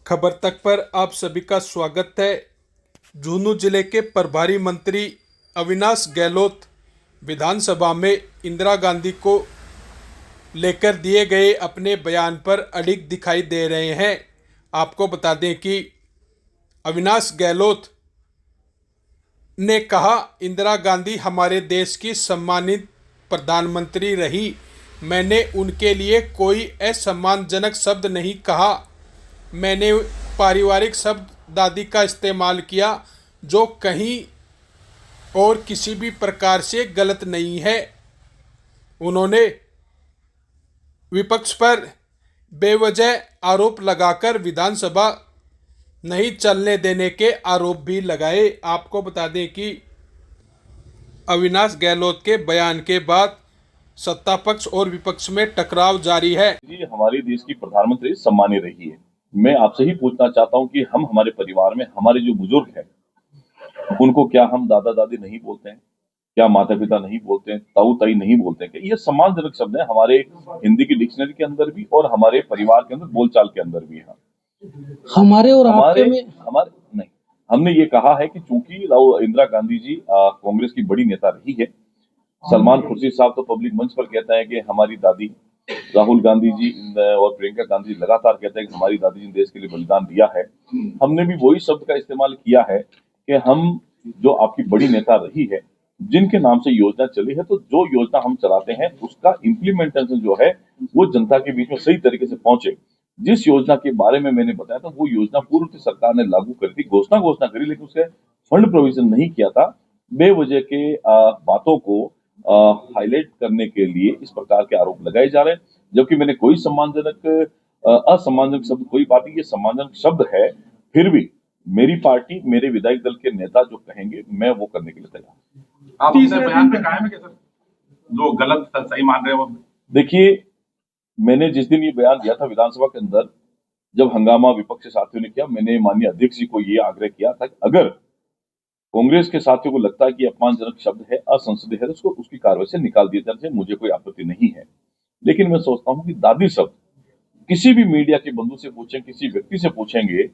खबर तक पर आप सभी का स्वागत है। झुंझुनू जिले के प्रभारी मंत्री अविनाश गहलोत विधानसभा में इंदिरा गांधी को लेकर दिए गए अपने बयान पर अडिग दिखाई दे रहे हैं। आपको बता दें कि अविनाश गहलोत ने कहा, इंदिरा गांधी हमारे देश की सम्मानित प्रधानमंत्री रही। मैंने उनके लिए कोई असम्मानजनक शब्द नहीं कहा। मैंने पारिवारिक शब्द दादी का इस्तेमाल किया, जो कहीं और किसी भी प्रकार से गलत नहीं है। उन्होंने विपक्ष पर बेवजह आरोप लगाकर विधानसभा नहीं चलने देने के आरोप भी लगाए। आपको बता दें कि अविनाश गहलोत के बयान के बाद सत्ता पक्ष और विपक्ष में टकराव जारी है। जी, हमारे देश की प्रधानमंत्री सम्मानीय रही है। मैं आपसे ही पूछना चाहता हूं कि हम हमारे परिवार में हमारे जो बुजुर्ग हैं उनको क्या हम दादा दादी नहीं बोलते हैं, क्या माता पिता नहीं बोलते हैं, ताऊ ताई नहीं बोलते हैं? ये सम्मानजनक शब्द है हमारे हिंदी की डिक्शनरी के अंदर भी और हमारे परिवार के अंदर बोलचाल के अंदर भी है। हमारे नहीं, हमने ये कहा है कि चूंकि इंदिरा गांधी जी कांग्रेस की बड़ी नेता रही है। सलमान खुर्शीद साहब तो पब्लिक मंच पर कहते हैं कि हमारी दादी, राहुल गांधी जी और प्रियंका गांधी लगातार कहते हैं कि हमारी दादी जी ने देश के लिए बलिदान दिया है। हमने भी वही शब्द का इस्तेमाल किया है कि हम जो आपकी बड़ी नेता रही है, जिनके नाम से योजना चली है, तो जो योजना हम चलाते हैं उसका इम्प्लीमेंटेशन जो है वो जनता के बीच में सही तरीके से पहुंचे। जिस योजना के बारे में मैंने बताया था वो योजना पूर्व सरकार ने लागू कर दी, घोषणा करी, लेकिन उसके फंड प्रोविजन नहीं किया था। बेवजह के बातों को हाईलाइट करने के लिए इस प्रकार के आरोप लगाए जा रहे हैं, जबकि मैंने कोई असम्मानजनक शब्द कोई बात नहीं, ये सम्मानजनक शब्द है। फिर भी मेरी पार्टी, मेरे विधायक दल के नेता जो कहेंगे मैं वो करने के लिए तैयार हूं। आप अपने बयान पे कायम है क्या सर? जो गलत सही मान रहे हैं वो? देखिए, मैंने जिस दिन ये बयान दिया था विधानसभा के अंदर, जब हंगामा विपक्ष के साथियों ने किया, मैंने माननीय अध्यक्ष जी को ये आग्रह किया था कि अगर कांग्रेस के साथियों को लगता है कि अपमानजनक शब्द है, असंसदीय है, तो उसको उसकी कार्रवाई से निकाल दिया जाए, मुझे कोई आपत्ति नहीं है। लेकिन मैं सोचता हूं कि दादी शब्द किसी भी मीडिया के बंधु से पूछें, किसी व्यक्ति से पूछेंगे,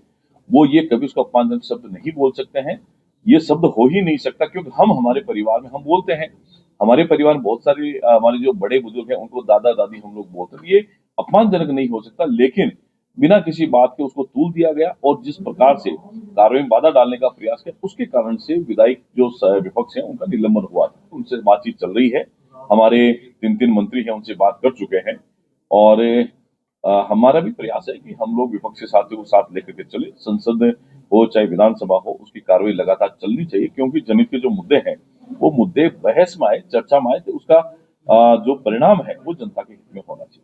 वो ये कभी उसका अपमानजनक शब्द नहीं बोल सकते हैं। ये शब्द हो ही नहीं सकता, क्योंकि हम हमारे परिवार में हम बोलते हैं। हमारे परिवार में बहुत सारे हमारे जो बड़े बुजुर्ग हैं उनको दादा दादी हम लोग बोलते हैं। ये अपमानजनक नहीं हो सकता, लेकिन बिना किसी बात के उसको तूल दिया गया और जिस प्रकार से कार्रवाई में बाधा डालने का प्रयास किया, उसके कारण से विधायक जो विपक्ष है उनका निलंबन हुआ था। उनसे बातचीत चल रही है, हमारे 3 मंत्री हैं उनसे बात कर चुके हैं और हमारा भी प्रयास है कि हम लोग विपक्ष के साथियों को साथ लेकर के चले। संसद हो चाहे विधानसभा हो, उसकी कार्रवाई लगातार चलनी चाहिए, क्योंकि जनहित के जो मुद्दे हैं वो मुद्दे बहस में आए, चर्चा में आए, तो उसका जो परिणाम है वो जनता के हित में होना चाहिए।